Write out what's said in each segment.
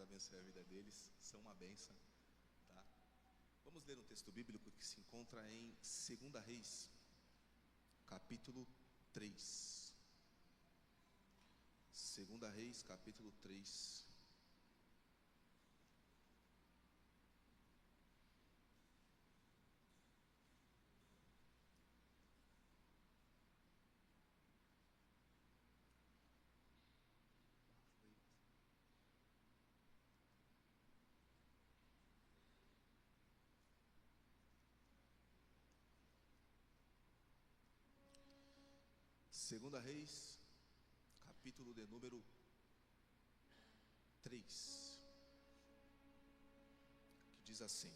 abençoe a vida deles, são uma bênção, tá? Vamos ler um texto bíblico que se encontra em 2 Reis, capítulo 3. 2 Reis, capítulo 3. Segunda Reis, capítulo de número 3, que diz assim,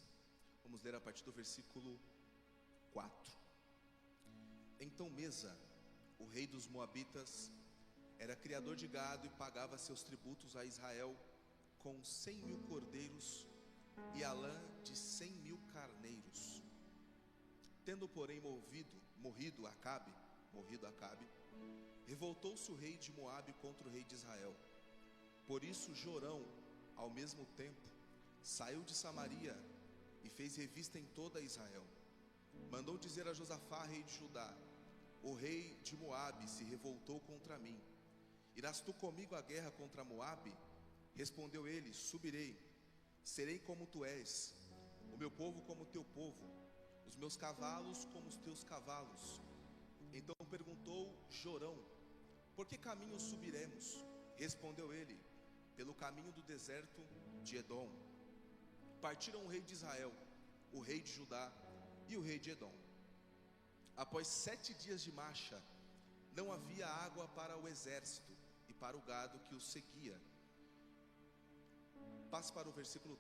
vamos ler a partir do versículo 4. Então Mesa, o rei dos Moabitas, era criador de gado e pagava seus tributos a Israel com 100.000 cordeiros e a lã de 100.000 carneiros. Tendo porém morrido Acabe, revoltou-se o rei de Moabe contra o rei de Israel. Por isso Jorão, ao mesmo tempo, saiu de Samaria e fez revista em toda Israel. Mandou dizer a Josafá, rei de Judá: o rei de Moabe se revoltou contra mim. Irás tu comigo à guerra contra Moabe? Respondeu ele: subirei. Serei como tu és, o meu povo como o teu povo, os meus cavalos como os teus cavalos. Então perguntou Jorão: por que caminho subiremos? Respondeu ele: pelo caminho do deserto de Edom. Partiram o rei de Israel, o rei de Judá e o rei de Edom. Após 7 dias de marcha, não havia água para o exército e para o gado que os seguia. Passe para o versículo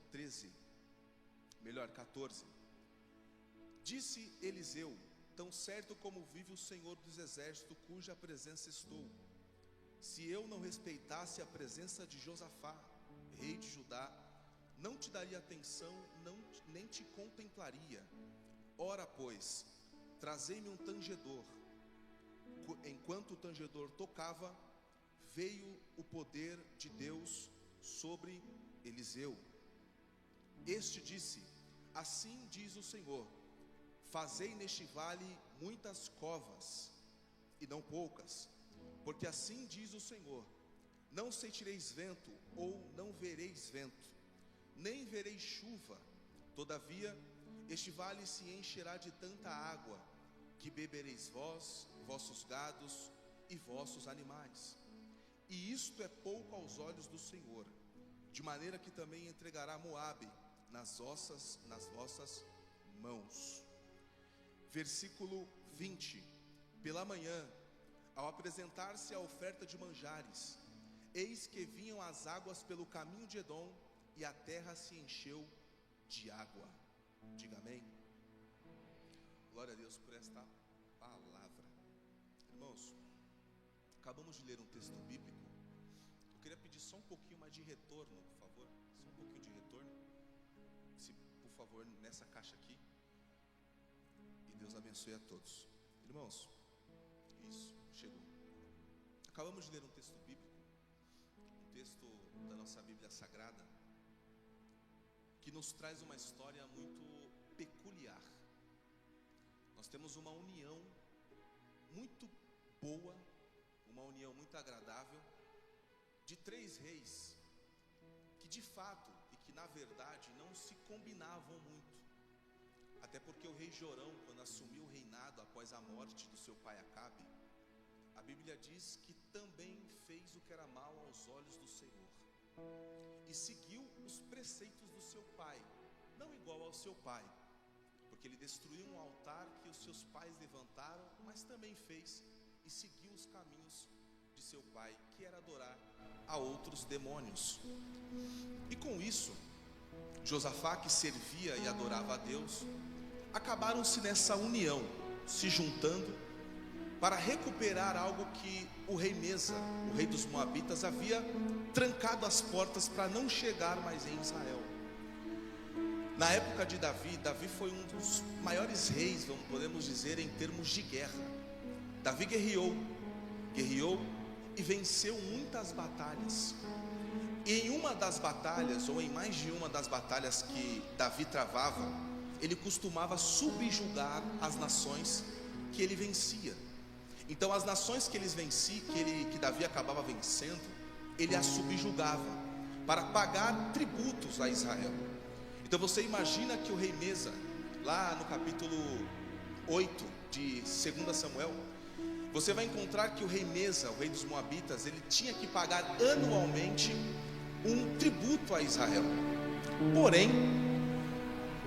14. Disse Eliseu: tão certo como vive o Senhor dos exércitos, cuja presença estou, se eu não respeitasse a presença de Josafá, rei de Judá, não te daria atenção, nem te contemplaria. Ora pois, trazei-me um tangedor. Enquanto o tangedor tocava, veio o poder de Deus sobre Eliseu. Este disse: assim diz o Senhor: fazei neste vale muitas covas, e não poucas, porque assim diz o Senhor: não sentireis vento, ou não vereis vento, nem vereis chuva. Todavia, este vale se encherá de tanta água, que bebereis vós, vossos gados e vossos animais. E isto é pouco aos olhos do Senhor, de maneira que também entregará Moabe nas vossas mãos. Versículo 20. Pela manhã, ao apresentar-se a oferta de manjares, eis que vinham as águas pelo caminho de Edom, e a terra se encheu de água. Diga amém. Glória a Deus por esta palavra. Irmãos, acabamos de ler um texto bíblico. Eu queria pedir só um pouquinho mais de retorno, por favor. Só um pouquinho de retorno, se por favor, nessa caixa aqui. E Deus abençoe a todos. Irmãos, isso, chegou. Acabamos de ler um texto bíblico, um texto da nossa Bíblia Sagrada, que nos traz uma história muito peculiar. Nós temos uma união muito boa, uma união muito agradável, de 3 reis, que de fato, e que na verdade não se combinavam muito. Até porque o rei Jorão, quando assumiu o reinado após a morte do seu pai Acabe, a Bíblia diz que também fez o que era mal aos olhos do Senhor, e seguiu os preceitos do seu pai, não igual ao seu pai, porque ele destruiu um altar que os seus pais levantaram, mas também fez e seguiu os caminhos de seu pai, que era adorar a outros demônios. E com isso, Josafá, que servia e adorava a Deus, acabaram-se nessa união, se juntando para recuperar algo que o rei Mesa, o rei dos Moabitas, havia trancado as portas para não chegar mais em Israel. Na época de Davi, Davi foi um dos maiores reis, podemos dizer, em termos de guerra. Davi guerreou e venceu muitas batalhas. em uma das batalhas, ou em mais de uma das batalhas que Davi travava, ele costumava subjugar as nações que ele vencia. Então as nações que que Davi acabava vencendo, ele as subjugava para pagar tributos a Israel. Então você imagina que o rei Mesa, lá no capítulo 8 de 2 Samuel, você vai encontrar que o rei Mesa, o rei dos Moabitas, ele tinha que pagar anualmente um tributo a Israel. Porém,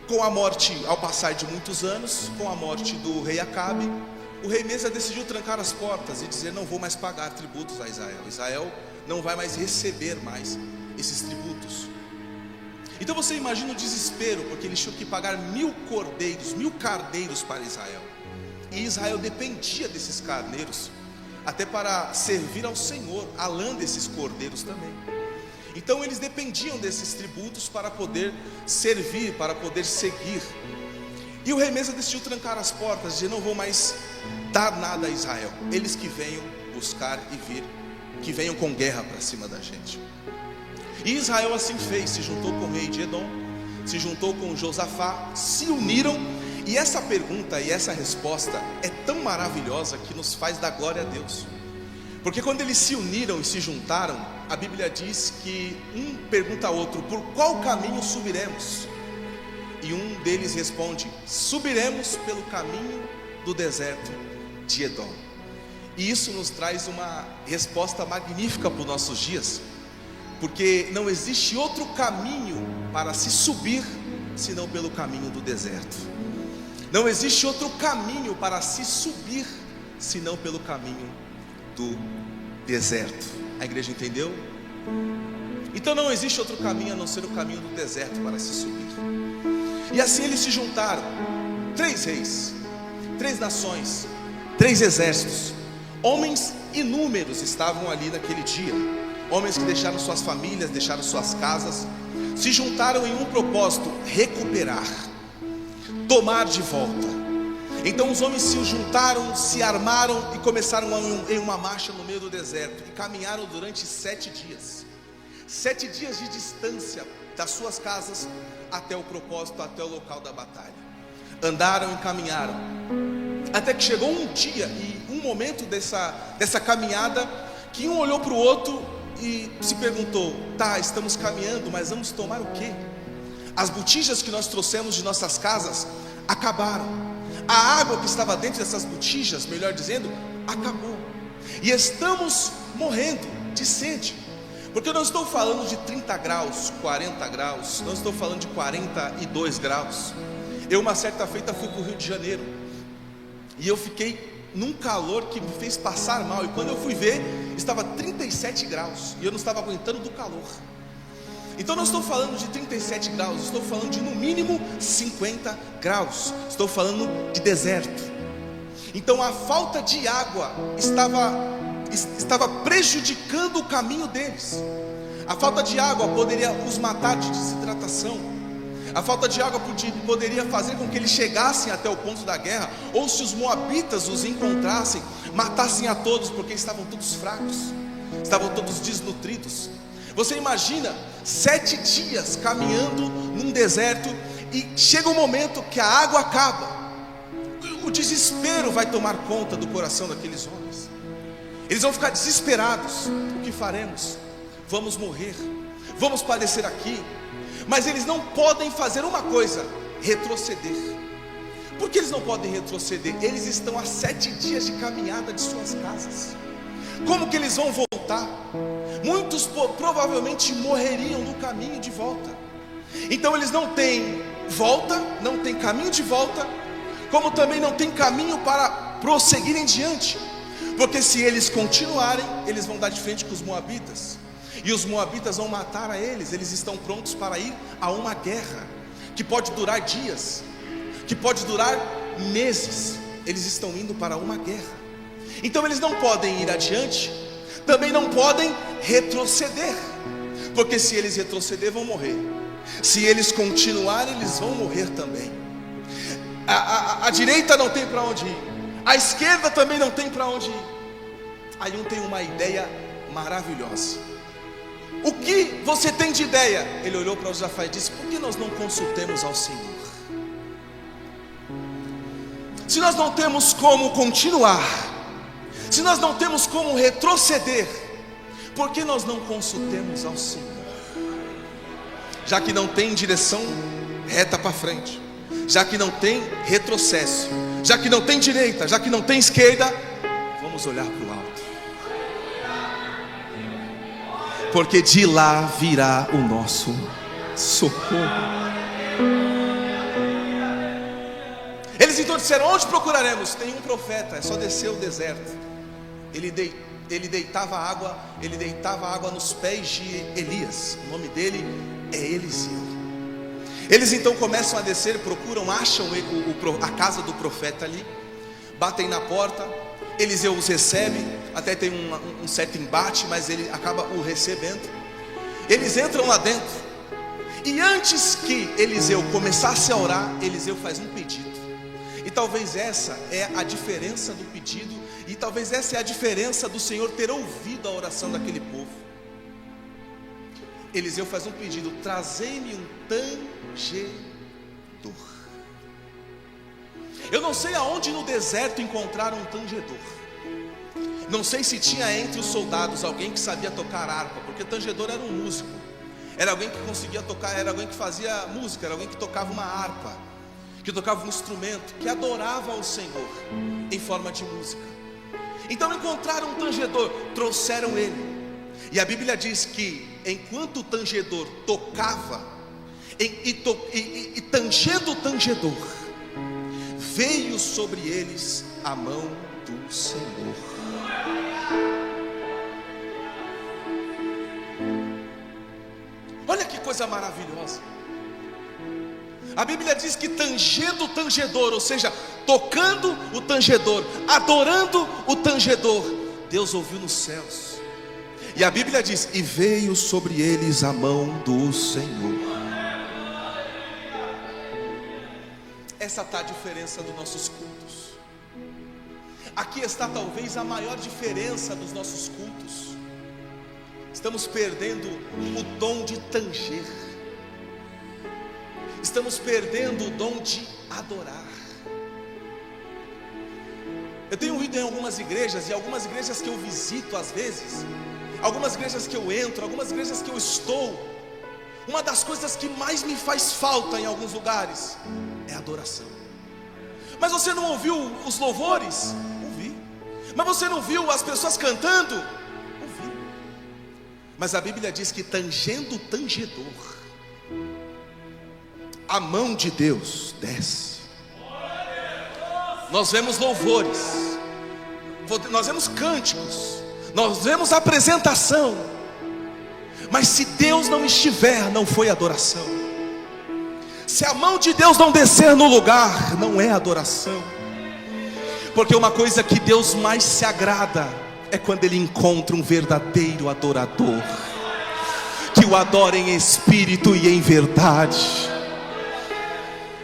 com a morte, ao passar de muitos anos, com a morte do rei Acabe, o rei Mesa decidiu trancar as portas e dizer: não vou mais pagar tributos a Israel. Israel não vai mais receber mais esses tributos. Então você imagina o desespero, porque eles tinham que pagar 1000 carneiros para Israel. E Israel dependia desses carneiros até para servir ao Senhor, a lã desses cordeiros também. Então eles dependiam desses tributos para poder servir, para poder seguir. E o rei Mesa decidiu trancar as portas, dizer: não vou mais dar nada a Israel, eles que venham buscar e vir, que venham com guerra para cima da gente. E Israel assim fez, se juntou com o rei de Edom, se juntou com Josafá, se uniram. E essa pergunta e essa resposta é tão maravilhosa que nos faz dar glória a Deus. Porque quando eles se uniram e se juntaram, a Bíblia diz que um pergunta ao outro: por qual caminho subiremos? E um deles responde: subiremos pelo caminho do deserto de Edom. E isso nos traz uma resposta magnífica para os nossos dias, porque não existe outro caminho para se subir senão pelo caminho do deserto. Não existe outro caminho para se subir senão pelo caminho do deserto. A igreja entendeu? Então não existe outro caminho a não ser o caminho do deserto para se subir. E assim eles se juntaram, 3 reis, 3 nações, 3 exércitos, homens inúmeros estavam ali naquele dia, homens que deixaram suas famílias, deixaram suas casas, se juntaram em um propósito: recuperar, tomar de volta. Então os homens se juntaram, se armaram e começaram em uma marcha no meio do deserto, e caminharam durante 7 dias, 7 dias de distância das suas casas até o propósito, até o local da batalha. Andaram e caminharam, até que chegou um dia e um momento dessa caminhada, que um olhou para o outro e se perguntou: tá, estamos caminhando, mas vamos tomar o quê? As botijas que nós trouxemos de nossas casas acabaram, a água que estava dentro dessas botijas, melhor dizendo, acabou, e estamos morrendo de sede. Porque eu não estou falando de 30 graus, 40 graus, não estou falando de 42 graus. Eu uma certa feita fui para o Rio de Janeiro, e eu fiquei num calor que me fez passar mal, e quando eu fui ver, estava 37 graus, e eu não estava aguentando do calor. Então não estou falando de 37 graus, estou falando de no mínimo 50 graus, estou falando de deserto. Então a falta de água estava prejudicando o caminho deles. A falta de água poderia os matar de desidratação. A falta de água poderia fazer com que eles chegassem até o ponto da guerra, ou se os moabitas os encontrassem, matassem a todos, porque estavam todos fracos, estavam todos desnutridos. Você imagina 7 dias caminhando num deserto, e chega um momento que a água acaba, o desespero vai tomar conta do coração daqueles homens. Eles vão ficar desesperados: o que faremos? Vamos morrer, vamos padecer aqui. Mas eles não podem fazer uma coisa: retroceder. Por que eles não podem retroceder? Eles estão a 7 dias de caminhada de suas casas. Como que eles vão voltar? Muitos provavelmente morreriam no caminho de volta. Então eles não têm volta, não têm caminho de volta, como também não tem caminho para prosseguirem diante. Porque se eles continuarem, eles vão dar de frente com os moabitas, e os moabitas vão matar a eles. Eles estão prontos para ir a uma guerra que pode durar dias, que pode durar meses. Eles estão indo para uma guerra. Então eles não podem ir adiante, também não podem retroceder, porque se eles retroceder vão morrer, se eles continuarem eles vão morrer também. A direita não tem para onde ir, a esquerda também não tem para onde ir. Aí um tem uma ideia maravilhosa: O que você tem de ideia? Ele olhou para Josafá e disse: por que nós não consultemos ao Senhor? Se nós não temos como continuar, se nós não temos como retroceder, por que nós não consultemos ao Senhor? Já que não tem direção reta para frente, já que não tem retrocesso, já que não tem direita, já que não tem esquerda, vamos olhar para o alto, porque de lá virá o nosso socorro. Eles então disseram: onde procuraremos? Tem um profeta, é só descer o deserto. Ele deitava água nos pés de Elias. O nome dele é Eliseu. Eles então começam a descer, procuram, acham a casa do profeta ali, batem na porta. Eliseu os recebe, até tem um certo embate, mas ele acaba o recebendo. Eles entram lá dentro, e antes que Eliseu começasse a orar, Eliseu faz um pedido. E talvez essa é a diferença do pedido, e talvez essa é a diferença do Senhor ter ouvido a oração daquele povo. Eliseu faz um pedido: trazei-me um tangedor. Eu não sei aonde no deserto encontraram um tangedor. Não sei se tinha entre os soldados alguém que sabia tocar harpa, porque tangedor era um músico, era alguém que conseguia tocar, era alguém que fazia música, era alguém que tocava uma harpa, que tocava um instrumento, que adorava ao Senhor em forma de música. Então encontraram um tangedor, trouxeram ele. E a Bíblia diz que enquanto o tangedor tocava, e tangendo o tangedor, veio sobre eles a mão do Senhor. Olha que coisa maravilhosa. A Bíblia diz que tangendo o tangedor, ou seja, tocando o tangedor, adorando o tangedor, Deus ouviu nos céus. E a Bíblia diz: e veio sobre eles a mão do Senhor. Essa está a diferença dos nossos cultos. Aqui está talvez a maior diferença dos nossos cultos. Estamos perdendo o dom de tanger. Estamos perdendo o dom de adorar. Eu tenho ido em algumas igrejas, e algumas igrejas que eu visito às vezes, algumas igrejas que eu entro, algumas igrejas que eu estou, uma das coisas que mais me faz falta em alguns lugares é adoração. Mas você não ouviu os louvores? Ouvi. Mas você não viu as pessoas cantando? Ouvi. Mas a Bíblia diz que tangendo o tangedor, a mão de Deus desce. Nós vemos louvores, nós vemos cânticos, nós vemos apresentação, mas se Deus não estiver, não foi adoração. Se a mão de Deus não descer no lugar, não é adoração. Porque uma coisa que Deus mais se agrada é quando Ele encontra um verdadeiro adorador, que o adora em espírito e em verdade.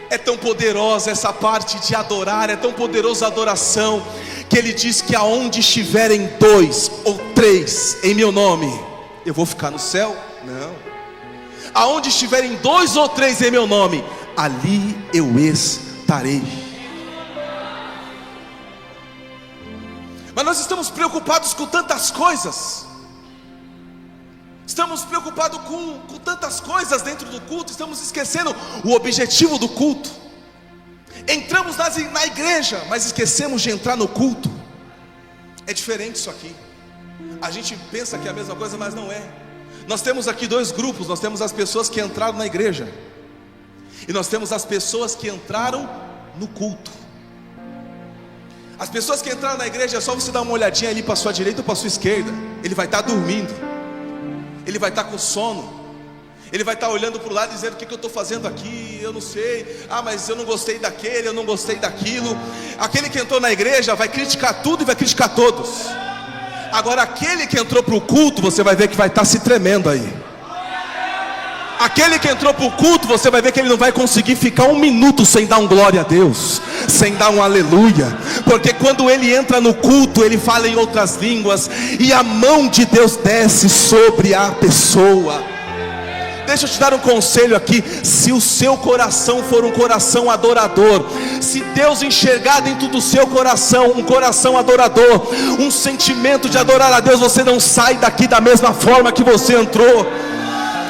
É tão poderosa essa parte de adorar, é tão poderosa a adoração, que Ele diz que aonde estiverem 2 ou 3 em meu nome, eu vou ficar no céu? Não. Aonde estiverem 2 ou 3 em meu nome, ali eu estarei. Mas nós estamos preocupados com tantas coisas. Estamos preocupados com tantas coisas dentro do culto. Estamos esquecendo o objetivo do culto. Entramos na igreja, mas esquecemos de entrar no culto. É diferente isso aqui. A gente pensa que é a mesma coisa, mas não é. Nós temos aqui 2 grupos. Nós temos as pessoas que entraram na igreja, e nós temos as pessoas que entraram no culto. As pessoas que entraram na igreja, é só você dar uma olhadinha ali para a sua direita ou para a sua esquerda. Ele vai estar dormindo, ele vai estar com sono, ele vai estar olhando para o lado dizendo: o que eu estou fazendo aqui? Eu não sei. Mas eu não gostei daquele, eu não gostei daquilo. Aquele que entrou na igreja vai criticar tudo e vai criticar todos. Agora aquele que entrou para o culto, você vai ver que vai estar se tremendo aí. Aquele que entrou para o culto, você vai ver que ele não vai conseguir ficar um minuto sem dar um glória a Deus, sem dar um aleluia, porque quando ele entra no culto, ele fala em outras línguas, e a mão de Deus desce sobre a pessoa. Deixa eu te dar um conselho aqui: se o seu coração for um coração adorador, se Deus enxergar dentro do seu coração um coração adorador, um sentimento de adorar a Deus, você não sai daqui da mesma forma que você entrou.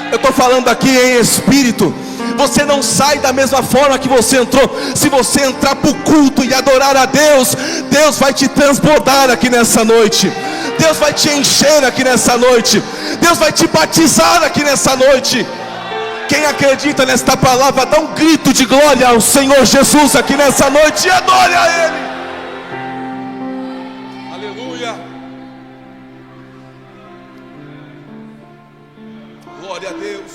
Eu estou falando aqui em espírito. Você não sai da mesma forma que você entrou. Se você entrar para o culto e adorar a Deus, Deus vai te transbordar aqui nessa noite. Deus vai te encher aqui nessa noite. Deus vai te batizar aqui nessa noite. Quem acredita nesta palavra, dá um grito de glória ao Senhor Jesus aqui nessa noite e adore a Ele. Aleluia. Glória a Deus.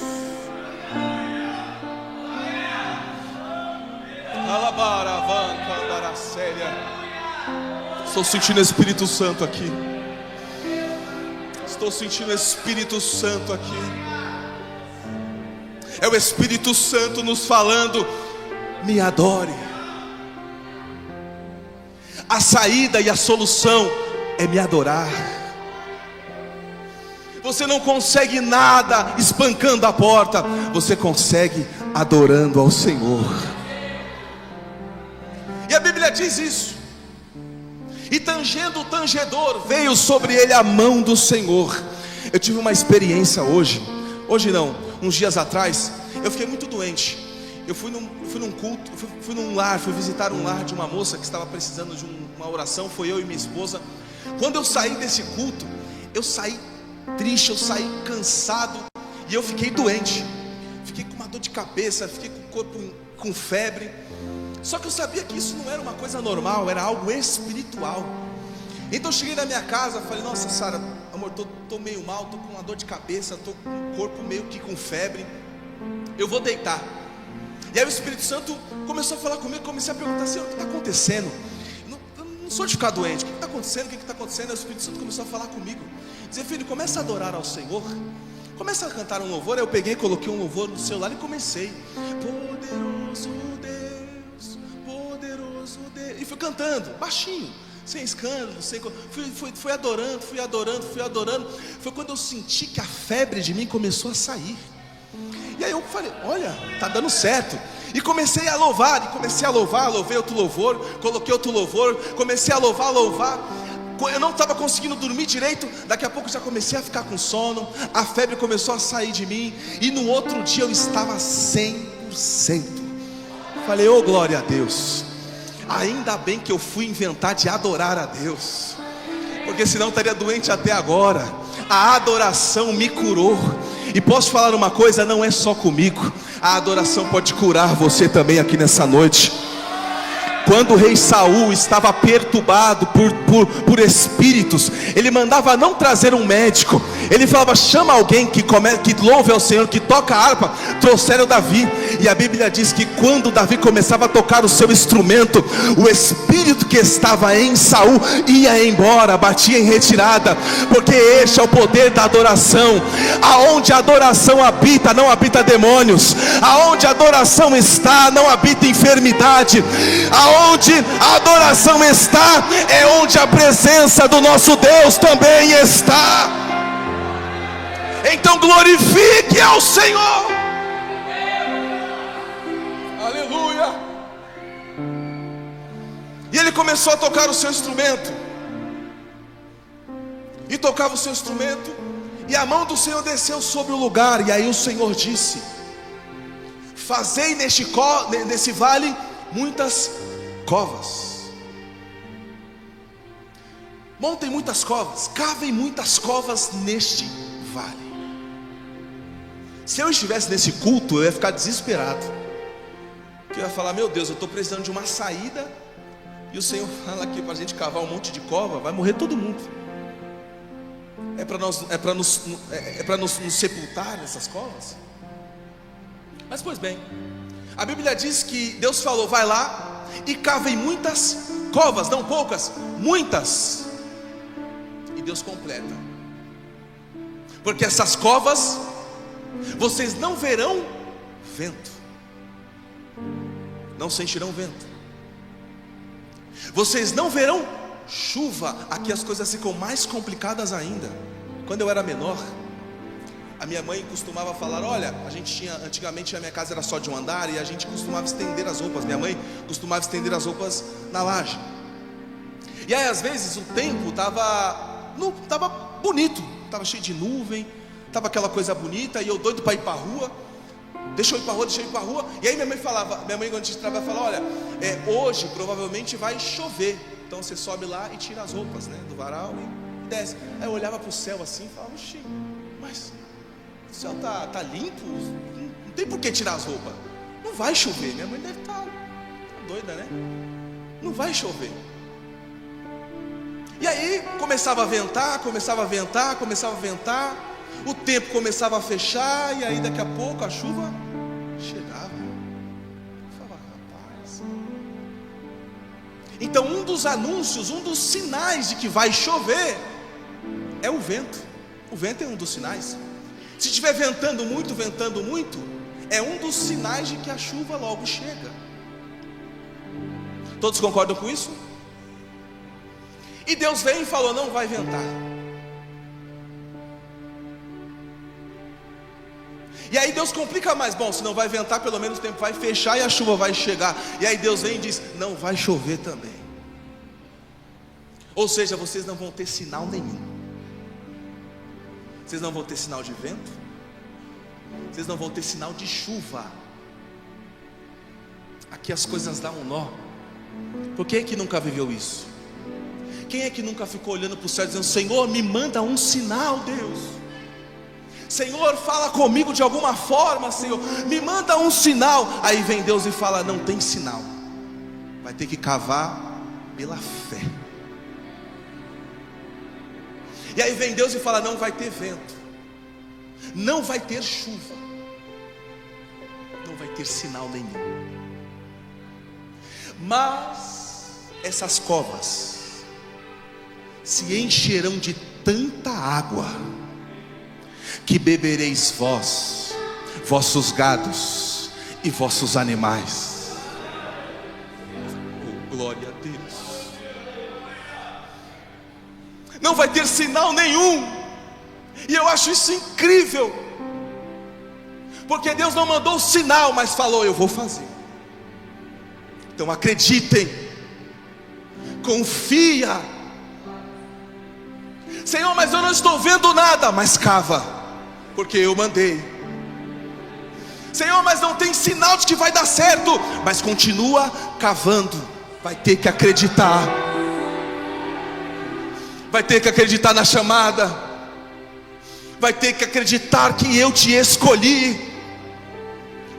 Estou sentindo o Espírito Santo aqui. Estou sentindo o Espírito Santo aqui. É o Espírito Santo nos falando: me adore. A saída e a solução é me adorar. Você não consegue nada espancando a porta, você consegue adorando ao Senhor. E a Bíblia diz isso: e tangendo o tangedor, veio sobre ele a mão do Senhor. Eu tive uma experiência hoje não, uns dias atrás. Eu fiquei muito doente. Eu fui num culto, fui num lar, fui visitar um lar de uma moça que estava precisando de uma oração. Foi eu e minha esposa. Quando eu saí desse culto, eu saí triste, eu saí cansado, e eu fiquei doente. Fiquei com uma dor de cabeça, fiquei com o corpo com febre. Só que eu sabia que isso não era uma coisa normal, era algo espiritual. Então eu cheguei na minha casa, falei: nossa, Sara, amor, tô meio mal, tô com uma dor de cabeça, tô com o corpo meio que com febre, eu vou deitar. E aí o Espírito Santo começou a falar comigo. Comecei a perguntar: Senhor, o que está acontecendo? Eu não sou de ficar doente, o que está acontecendo? O que está acontecendo? Aí o Espírito Santo começou a falar comigo, dizer: filho, começa a adorar ao Senhor, começa a cantar um louvor. Aí eu peguei, coloquei um louvor no celular e comecei: poderoso Deus, poderoso Deus. E fui cantando, baixinho, sem escândalo, fui adorando. Foi quando eu senti que a febre de mim começou a sair. E aí eu falei: olha, tá dando certo. E comecei a louvar, louvei outro louvor, coloquei outro louvor, comecei a louvar. Eu não estava conseguindo dormir direito. Daqui a pouco já comecei a ficar com sono. A febre começou a sair de mim. E no outro dia eu estava 100%. Falei: oh, glória a Deus. Ainda bem que eu fui inventar de adorar a Deus, porque senão eu estaria doente até agora. A adoração me curou. E posso falar uma coisa: não é só comigo, a adoração pode curar você também aqui nessa noite. Quando o rei Saul estava perturbado por espíritos, ele mandava não trazer um médico. Ele falava: chama alguém que louve ao Senhor, que toca a harpa. Trouxeram Davi. E a Bíblia diz que quando Davi começava a tocar o seu instrumento, o espírito que estava em Saul ia embora, batia em retirada. Porque este é o poder da adoração. Aonde a adoração habita, não habita demônios. Aonde a adoração está, não habita enfermidade. Aonde a adoração está, é onde a presença do nosso Deus também está. Então glorifique ao Senhor. Aleluia. E ele começou a tocar o seu instrumento. E tocava o seu instrumento, e a mão do Senhor desceu sobre o lugar. E aí o Senhor disse: fazei nesse vale muitas covas. Montem muitas covas, cavem muitas covas neste vale. Se eu estivesse nesse culto, eu ia ficar desesperado, porque eu ia falar: meu Deus, eu estou precisando de uma saída, e o Senhor fala aqui para a gente cavar um monte de cova, vai morrer todo mundo. É para nos sepultar nessas covas? Mas pois bem, a Bíblia diz que Deus falou: vai lá e cavem muitas covas, não poucas, muitas. E Deus completa, porque essas covas Vocês não verão vento, não sentirão vento. Vocês não verão chuva. Aqui as coisas ficam mais complicadas ainda. Quando eu era menor, a minha mãe costumava falar: olha, a gente tinha, antigamente a minha casa era só de um andar, e a gente costumava estender as roupas. Minha mãe costumava estender as roupas na laje. E aí às vezes o tempo estava bonito, estava cheio de nuvem, estava aquela coisa bonita, e eu doido para ir para a rua. Deixa eu ir para a rua. E aí minha mãe quando a gente trabalha, fala: olha, hoje provavelmente vai chover, então você sobe lá e tira as roupas, né, do varal e desce. Aí eu olhava para o céu assim e falava: oxi, mas o céu tá limpo, não tem por que tirar as roupas, não vai chover. Minha mãe deve estar doida, né? Não vai chover. E aí começava a ventar, o tempo começava a fechar, e aí daqui a pouco a chuva chegava. Eu falava: rapaz. Então um dos anúncios, um dos sinais de que vai chover é o vento. O vento é um dos sinais. Se estiver ventando muito, é um dos sinais de que a chuva logo chega. Todos concordam com isso? E Deus veio e falou: não vai ventar. E aí Deus complica mais: bom, se não vai ventar, pelo menos o tempo vai fechar e a chuva vai chegar. E aí Deus vem e diz: não vai chover também. Ou seja, vocês não vão ter sinal nenhum. Vocês não vão ter sinal de vento, vocês não vão ter sinal de chuva. Aqui as coisas dão um nó. Por quem é que nunca viveu isso? Quem é que nunca ficou olhando para o céu dizendo: Senhor, me manda um sinal, Deus. Senhor, fala comigo de alguma forma, Senhor, me manda um sinal. Aí vem Deus e fala: não tem sinal, vai ter que cavar pela fé. E aí vem Deus e fala: não vai ter vento, não vai ter chuva, não vai ter sinal nenhum. Mas essas covas se encherão de tanta água que bebereis vós, vossos gados e vossos animais. Oh, glória a Deus. Não vai ter sinal nenhum. E eu acho isso incrível, porque Deus não mandou o sinal, mas falou: eu vou fazer. Então acreditem, confia. Senhor, mas eu não estou vendo nada. Mas cava, porque eu mandei. Senhor, mas não tem sinal de que vai dar certo. Mas continua cavando. Vai ter que acreditar. Vai ter que acreditar na chamada. Vai ter que acreditar que eu te escolhi.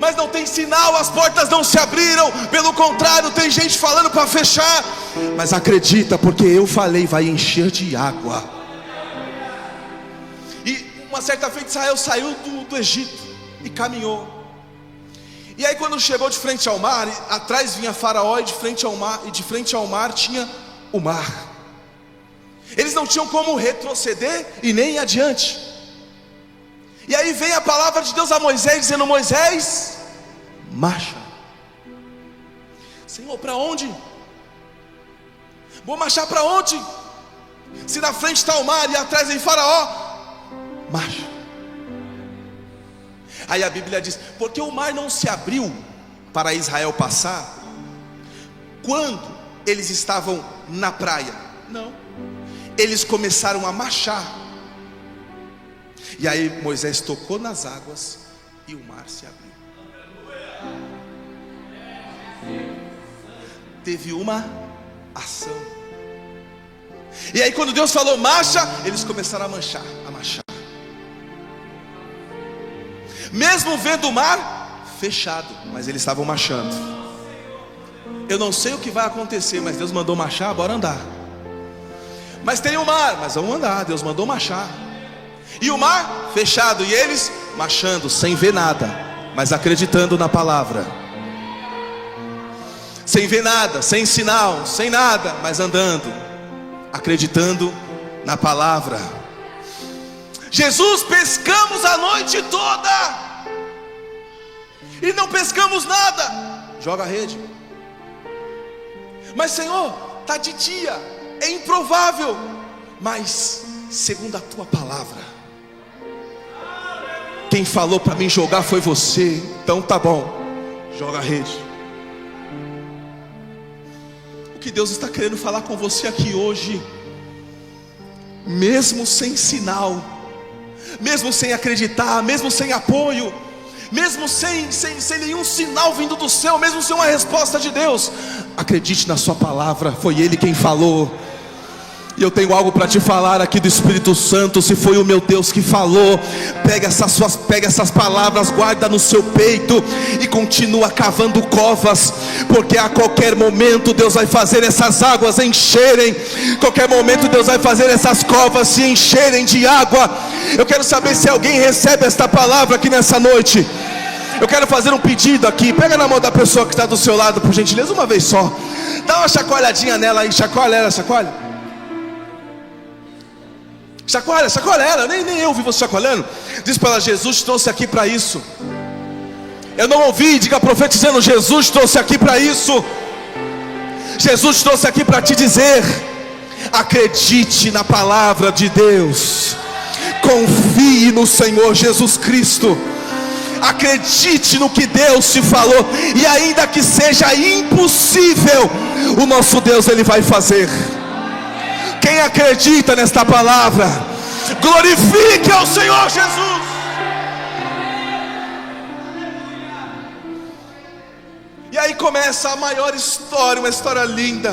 Mas não tem sinal, as portas não se abriram. Pelo contrário, tem gente falando para fechar. Mas acredita, porque eu falei, vai encher de água. E uma certa feita Israel saiu do Egito e caminhou. E aí quando chegou de frente ao mar, atrás vinha Faraó, e de frente ao mar tinha o mar. Eles não tinham como retroceder e nem ir adiante. E aí vem a palavra de Deus a Moisés, dizendo: Moisés, marcha. Senhor, para onde? Vou marchar para onde? Se na frente está o mar e atrás vem Faraó. Marcha. Aí a Bíblia diz: porque o mar não se abriu para Israel passar quando eles estavam na praia. Não, eles começaram a marchar. E aí Moisés tocou nas águas e o mar se abriu. Teve uma ação. E aí quando Deus falou marcha, eles começaram a marchar. Mesmo vendo o mar fechado, mas eles estavam marchando. Eu não sei o que vai acontecer, mas Deus mandou marchar, bora andar. Mas tem o mar, mas vamos andar, Deus mandou marchar. E o mar fechado, e eles marchando, sem ver nada, mas acreditando na palavra. Sem ver nada, sem sinal, sem nada, mas andando, acreditando na palavra. Jesus, pescamos a noite toda e não pescamos nada. Joga a rede. Mas Senhor, está de dia, é improvável, mas segundo a tua palavra, quem falou para mim jogar foi você. Então tá bom, joga a rede. O que Deus está querendo falar com você aqui hoje, mesmo sem sinal, mesmo sem acreditar, mesmo sem apoio, mesmo sem nenhum sinal vindo do céu, mesmo sem uma resposta de Deus, acredite na sua palavra, foi Ele quem falou. E eu tenho algo para te falar aqui do Espírito Santo. Se foi o meu Deus que falou, pega essas palavras, guarda no seu peito e continua cavando covas, porque a qualquer momento Deus vai fazer essas águas encherem. Qualquer momento Deus vai fazer essas covas se encherem de água. Eu quero saber se alguém recebe esta palavra aqui nessa noite. Eu quero fazer um pedido aqui. Pega na mão da pessoa que está do seu lado, por gentileza, uma vez só. Dá uma chacoalhadinha nela aí, chacoalha ela, chacoalha. Chacoalha ela, nem eu ouvi você chacoalhando. Diz para ela: Jesus te trouxe aqui para isso. Eu não ouvi, diga profetizando: Jesus te trouxe aqui para isso. Jesus te trouxe aqui para te dizer: acredite na palavra de Deus, confie no Senhor Jesus Cristo, acredite no que Deus te falou, e ainda que seja impossível, o nosso Deus, Ele vai fazer. Quem acredita nesta palavra, glorifique ao Senhor Jesus. E aí começa a maior história, uma história linda,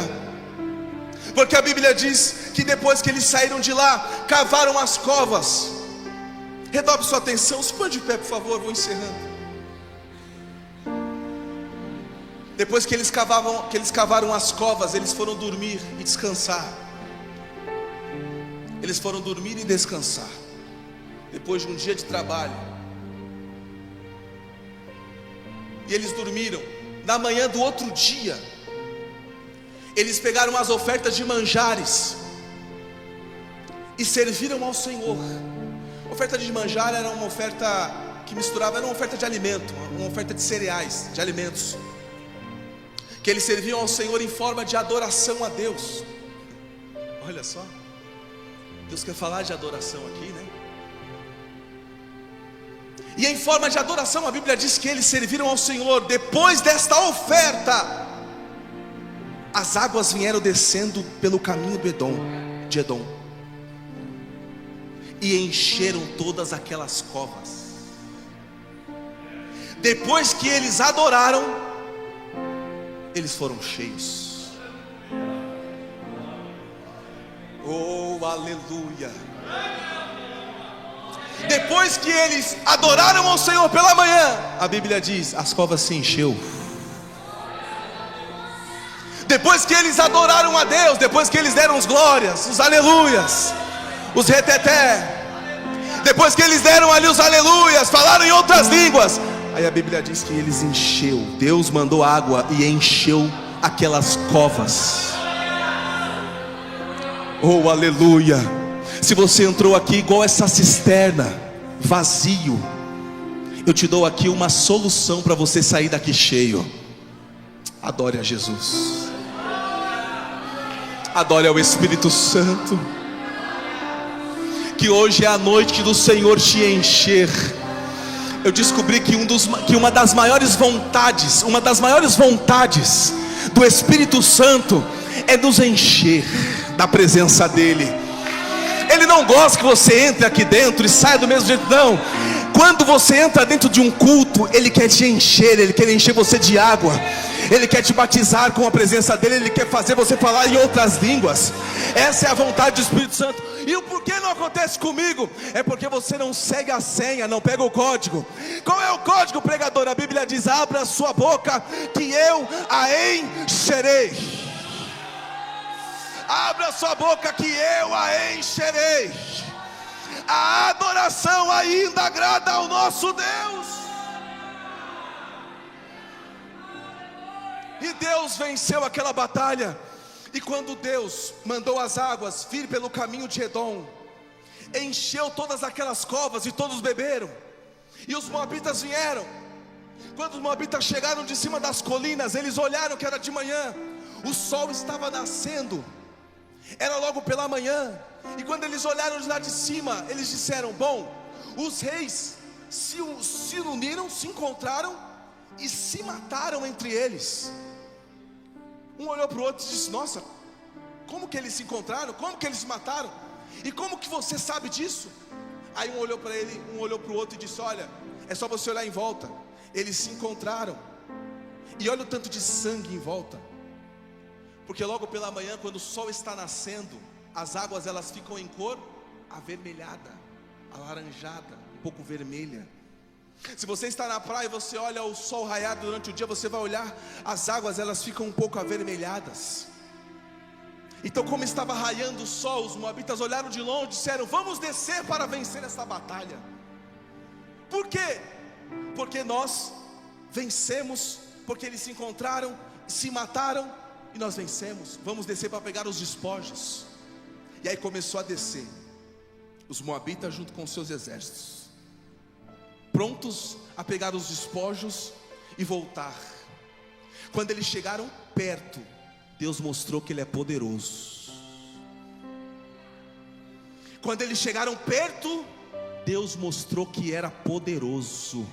porque a Bíblia diz que depois que eles saíram de lá, cavaram as covas. Redobre sua atenção, se põe de pé por favor, vou encerrando. Depois que eles cavaram as covas, eles foram dormir e descansar. Eles foram dormir e descansar, depois de um dia de trabalho. E eles dormiram. Na manhã do outro dia, eles pegaram as ofertas de manjares e serviram ao Senhor. A oferta de manjar era uma oferta que misturava, era uma oferta de alimento, uma oferta de cereais, de alimentos, que eles serviam ao Senhor em forma de adoração a Deus. Olha só, Deus quer falar de adoração aqui, né? E em forma de adoração, a Bíblia diz que eles serviram ao Senhor. Depois desta oferta, as águas vieram descendo pelo caminho de Edom e encheram todas aquelas covas. Depois que eles adoraram, eles foram cheios. Oh, aleluia. Depois que eles adoraram ao Senhor pela manhã, a Bíblia diz, as covas se encheu. Depois que eles adoraram a Deus, depois que eles deram os glórias, os aleluias, os reteté, depois que eles deram ali os aleluias, falaram em outras línguas, aí a Bíblia diz que eles encheu. Deus mandou água e encheu aquelas covas. Oh, aleluia. Se você entrou aqui igual essa cisterna, vazio, eu te dou aqui uma solução para você sair daqui cheio. Adore a Jesus, adore ao Espírito Santo. Que hoje é a noite do Senhor te encher. Eu descobri que uma das maiores vontades do Espírito Santo é nos encher da presença dEle. Ele não gosta que você entre aqui dentro e saia do mesmo jeito, não. Quando você entra dentro de um culto, Ele quer te encher, Ele quer encher você de água, Ele quer te batizar com a presença dEle, Ele quer fazer você falar em outras línguas. Essa é a vontade do Espírito Santo. E o porquê não acontece comigo? É porque você não segue a senha, não pega o código. Qual é o código, pregador? A Bíblia diz: abra a sua boca que eu a encherei. Abra sua boca que eu a encherei. A adoração ainda agrada ao nosso Deus. E Deus venceu aquela batalha. E quando Deus mandou as águas vir pelo caminho de Edom, encheu todas aquelas covas e todos beberam. E os moabitas vieram. Quando os moabitas chegaram de cima das colinas, eles olharam que era de manhã, o sol estava nascendo, era logo pela manhã. E quando eles olharam de lá de cima, eles disseram: bom, os reis se uniram, se encontraram e se mataram entre eles. Um olhou para o outro e disse: nossa, como que eles se encontraram? Como que eles se mataram? E como que você sabe disso? Aí um olhou para ele, um olhou para o outro e disse: olha, é só você olhar em volta. Eles se encontraram. E olha o tanto de sangue em volta. Porque logo pela manhã, quando o sol está nascendo, as águas elas ficam em cor avermelhada, alaranjada, um pouco vermelha. Se você está na praia e você olha o sol raiar durante o dia, você vai olhar, as águas elas ficam um pouco avermelhadas. Então, como estava raiando o sol, os moabitas olharam de longe e disseram: vamos descer para vencer essa batalha. Por quê? Porque nós vencemos, porque eles se encontraram, se mataram e nós vencemos. Vamos descer para pegar os despojos. E aí começou a descer os moabitas junto com seus exércitos, prontos a pegar os despojos e voltar. Quando eles chegaram perto, Deus mostrou que Ele é poderoso. Quando eles chegaram perto, Deus mostrou que era poderoso.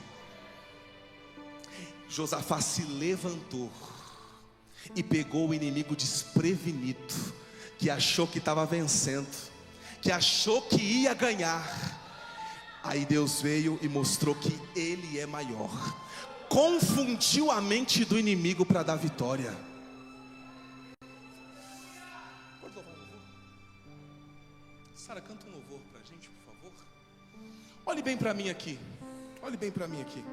Josafá se levantou e pegou o inimigo desprevenido, que achou que estava vencendo, que achou que ia ganhar. Aí Deus veio e mostrou que Ele é maior, confundiu a mente do inimigo para dar vitória. Pode louvar o louvor? Sara, canta um louvor para a gente, por favor. Olhe bem para mim aqui. Olhe bem para mim aqui.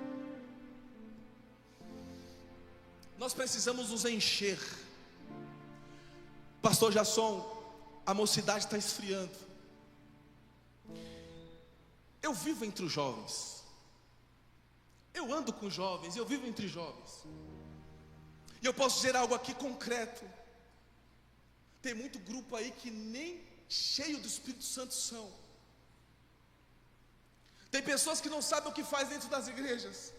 Nós precisamos nos encher. Pastor Jasson, a mocidade está esfriando. Eu vivo entre os jovens. Eu ando com jovens, eu vivo entre jovens. E eu posso dizer algo aqui concreto. Tem muito grupo aí que nem cheio do Espírito Santo são. Tem pessoas que não sabem o que faz dentro das igrejas.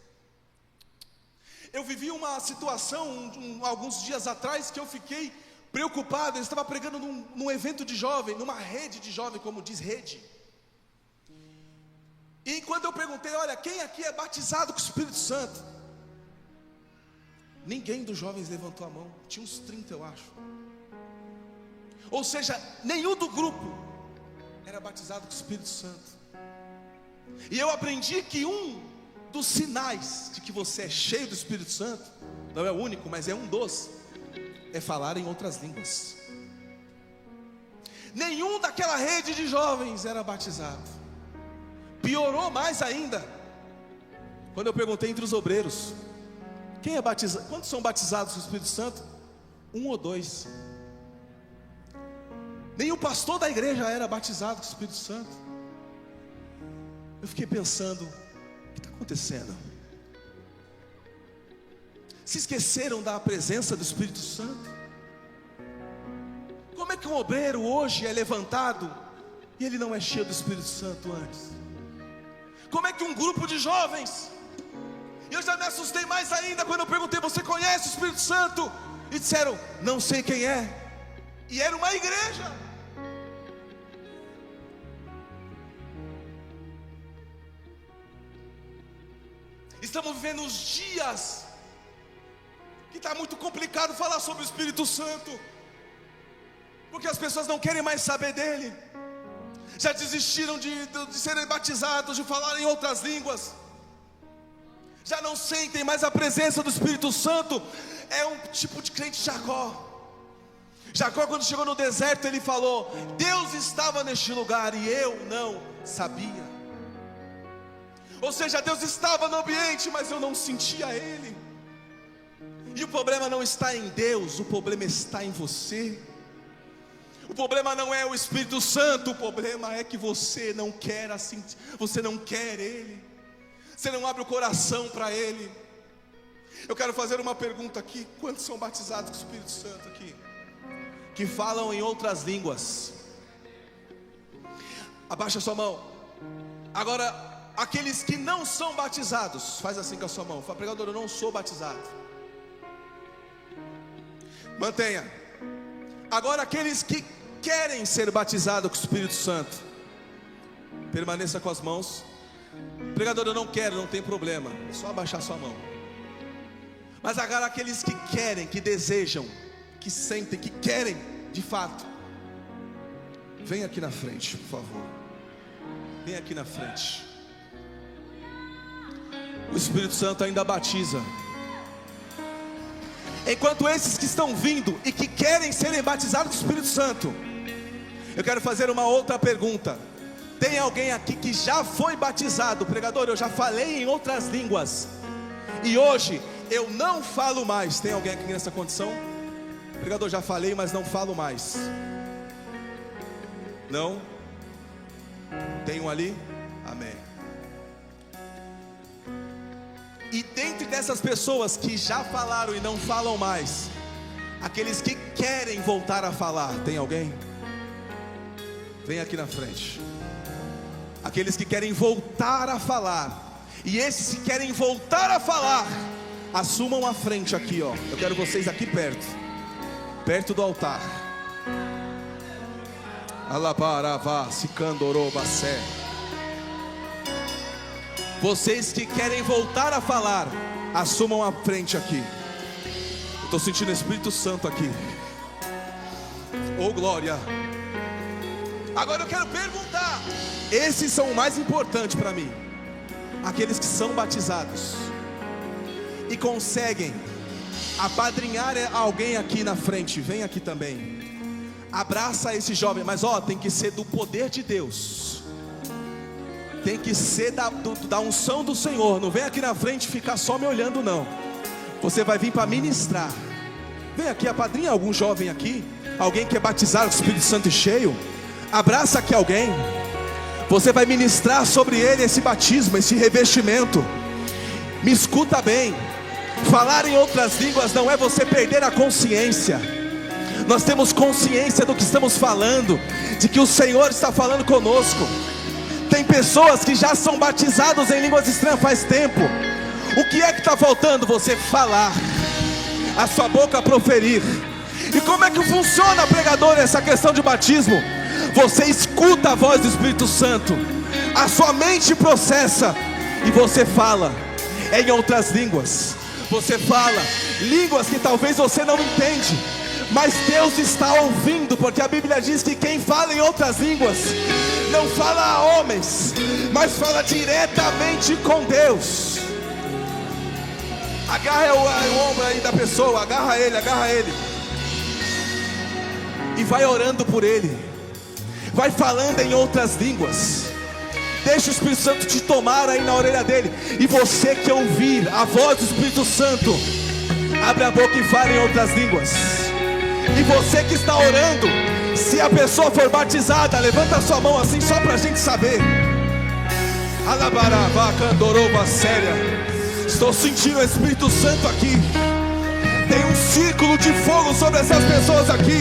Eu vivi uma situação alguns dias atrás que eu fiquei preocupado. Eu estava pregando num evento de jovem, numa rede de jovem, como diz rede. E quando eu perguntei: olha, quem aqui é batizado com o Espírito Santo? Ninguém dos jovens levantou a mão. Tinha uns 30, eu acho. Ou seja, nenhum do grupo era batizado com o Espírito Santo. E eu aprendi que um dos sinais de que você é cheio do Espírito Santo, não é o único, mas é um dos, é falar em outras línguas. Nenhum daquela rede de jovens era batizado. Piorou mais ainda quando eu perguntei entre os obreiros: quem é batizado? Quantos são batizados com o Espírito Santo? 1 ou 2. Nenhum pastor da igreja era batizado com o Espírito Santo. Eu fiquei pensando: o que está acontecendo? Se esqueceram da presença do Espírito Santo? Como é que um obreiro hoje é levantado e ele não é cheio do Espírito Santo antes? Como é que um grupo de jovens, e eu já me assustei mais ainda quando eu perguntei: você conhece o Espírito Santo? E disseram: não sei quem é. E era uma igreja. Estamos vivendo os dias que está muito complicado falar sobre o Espírito Santo, porque as pessoas não querem mais saber dele. Já desistiram de serem batizados, de falar em outras línguas. Já não sentem mais a presença do Espírito Santo. É um tipo de crente Jacó. Jacó, quando chegou no deserto, ele falou: Deus estava neste lugar e eu não sabia. Ou seja, Deus estava no ambiente, mas eu não sentia Ele. E o problema não está em Deus, o problema está em você. O problema não é o Espírito Santo, o problema é que você não quer assim, você não quer Ele, você não abre o coração para Ele. Eu quero fazer uma pergunta aqui: quantos são batizados com o Espírito Santo aqui? Que falam em outras línguas? Abaixa a sua mão. Agora, aqueles que não são batizados, faz assim com a sua mão. Fala, pregador, eu não sou batizado. Mantenha. Agora, aqueles que querem ser batizados com o Espírito Santo, permaneça com as mãos. Pregador, eu não quero, não tem problema, é só abaixar sua mão. Mas agora aqueles que querem, que desejam, que sentem, que querem de fato, vem aqui na frente, por favor. Vem aqui na frente. O Espírito Santo ainda batiza. Enquanto esses que estão vindo e que querem serem batizados com o Espírito Santo, eu quero fazer uma outra pergunta. Tem alguém aqui que já foi batizado? Pregador, eu já falei em outras línguas e hoje eu não falo mais. Tem alguém aqui nessa condição? Pregador, já falei, mas não falo mais. Não? Tem um ali? Amém. E dentre dessas pessoas que já falaram e não falam mais, aqueles que querem voltar a falar, tem alguém? Vem aqui na frente. Aqueles que querem voltar a falar, e esses que querem voltar a falar, assumam a frente aqui, ó. Eu quero vocês aqui perto, perto do altar. Alabaravá, Sicandorobacé. Vocês que querem voltar a falar, assumam a frente aqui. Eu estou sentindo o Espírito Santo aqui. Oh glória. Agora eu quero perguntar. Esses são o mais importante para mim. Aqueles que são batizados e conseguem apadrinhar alguém aqui na frente, vem aqui também. Abraça esse jovem, mas ó, tem que ser do poder de Deus. Tem que ser da unção do Senhor. Não vem aqui na frente ficar só me olhando não. Você vai vir para ministrar. Vem aqui, apadrinha algum jovem aqui. Alguém que é batizado com o Espírito Santo e cheio. Abraça aqui alguém. Você vai ministrar sobre ele esse batismo, esse revestimento. Me escuta bem. Falar em outras línguas não é você perder a consciência. Nós temos consciência do que estamos falando, de que o Senhor está falando conosco. Tem pessoas que já são batizados em línguas estranhas faz tempo. O que é que está faltando? Você falar, a sua boca proferir. E como é que funciona, pregador, essa questão de batismo? Você escuta a voz do Espírito Santo, a sua mente processa e você fala em outras línguas. Você fala línguas que talvez você não entende, mas Deus está ouvindo, porque a Bíblia diz que quem fala em outras línguas não fala a homens, mas fala diretamente com Deus. Agarra o ombro aí da pessoa, agarra ele e vai orando por ele. Vai falando em outras línguas. Deixa o Espírito Santo te tomar aí na orelha dele. E você que ouvir a voz do Espírito Santo, abre a boca e fala em outras línguas. E você que está orando, se a pessoa for batizada, levanta a sua mão assim só para a gente saber. Alabaravá, Candoroba, séria. Estou sentindo o Espírito Santo aqui. Tem um círculo de fogo sobre essas pessoas aqui.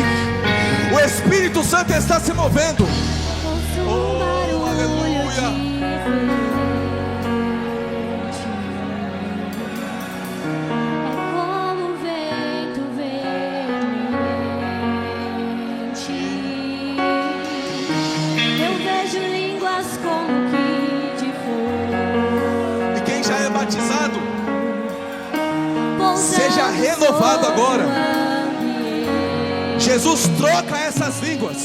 O Espírito Santo está se movendo. Oh, aleluia. Como o vento vente, eu vejo línguas como que de fogo. E quem já é batizado, seja renovado agora. Jesus troca essas línguas.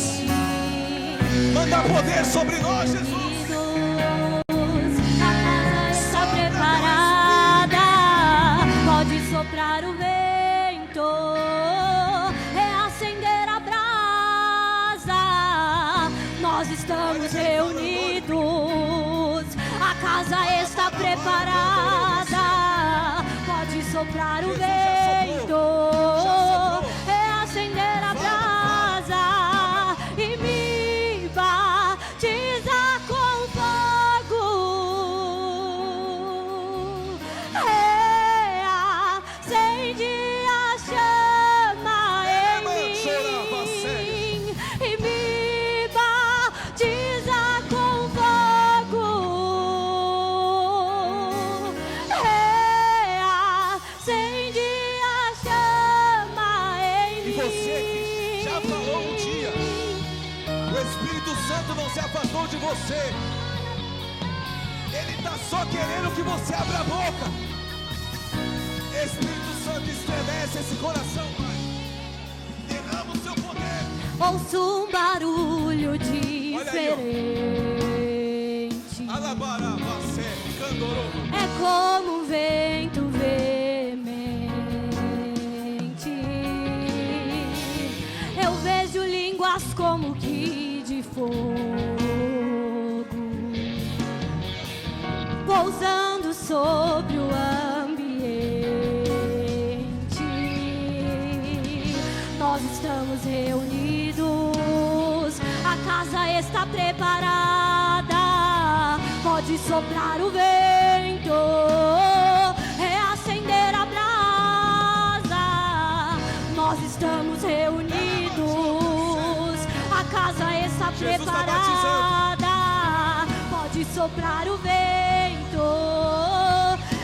Manda poder sobre nós, Jesus. A casa está preparada. Pode soprar o vento, reacender a brasa. Nós estamos reunidos. A casa está preparada. Pode soprar o vento, reacender a brasa e me batiza com fogo. Reacende a chama em mim e me batiza com você. Ele está só querendo que você abra a boca. Espírito Santo, estremece esse coração, Pai. Derrama o seu poder. Ouço um barulho diferente. Alabara, Vacé, Candorô. É como um vento veemente. Eu vejo línguas como que de fogo, pousando sobre o ambiente. Nós estamos reunidos, a casa está preparada. Pode soprar o vento, reacender a brasa. Nós estamos reunidos, a casa está preparada. Pode soprar o vento,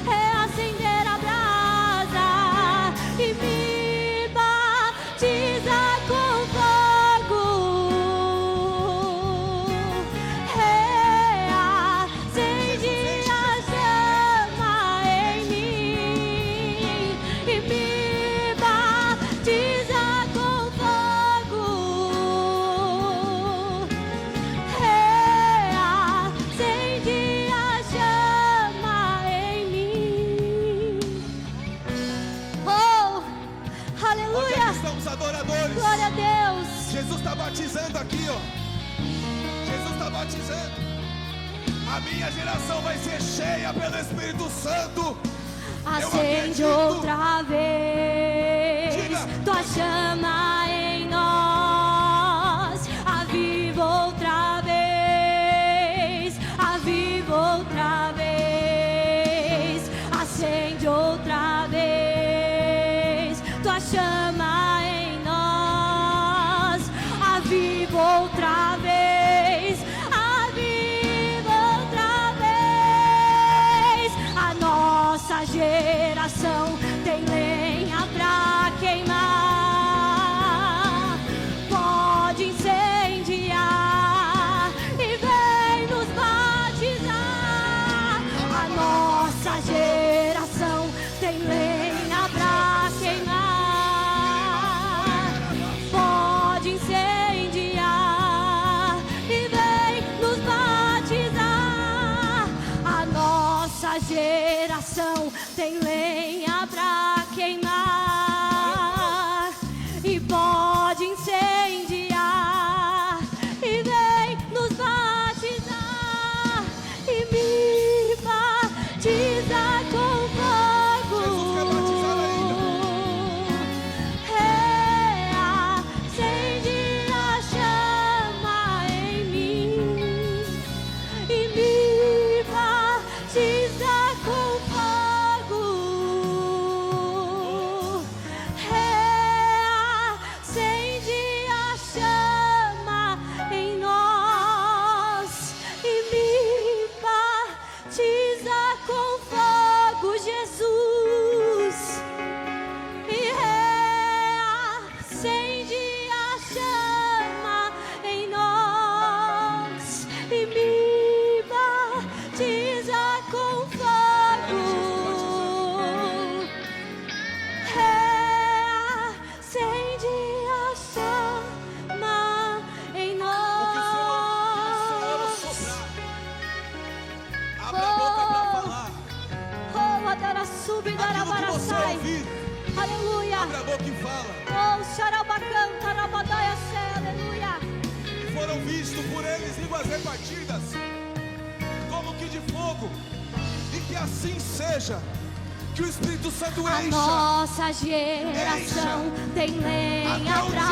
reacender a brasa e me batiza com fogo. Reacende a chama em mim e me batiza com fogo. Reacende a chama em mim. Oh, Onde é aleluia! que estão os adoradores? Glória a Deus! Jesus está batizando aqui, ó. Jesus está batizando. A minha geração vai ser cheia pelo Espírito Santo. Acende acredito. outra vez Diga. tua chama em nós. Aviva outra vez, aviva outra vez. Acende outra vez tua chama em nós. Aviva outra vez, aviva outra vez. A nossa geração tem lenha pra queimar. Pode incendiar e vem nos batizar. A nossa geração tem lenha pra queimar. Pode incendiar e vem nos batizar. A nossa geração tem lenha pra queimar e pode incendiar e vem nos batizar e me batiza com fogo. Jesus quer batizar ainda. Reacende a chama em mim e me batiza com fogo. Reacende a chama em nós e me batiza com fogo, Jesus. E reacende a chama em nós e me batiza com fogo. Reacende a chama em O nós. Senhor soprar. Abra a boca para falar. Oh, adara sub, Aquilo que você darabaraçai. ouvir, Aleluia. abra a boca e fala. Oh, xarabacã, tarabadaia, sé, aleluia. E foram vistos por eles línguas repartidas, como que de fogo. E que assim seja. Que o Espírito Santo A encha. nossa geração tem lenha pra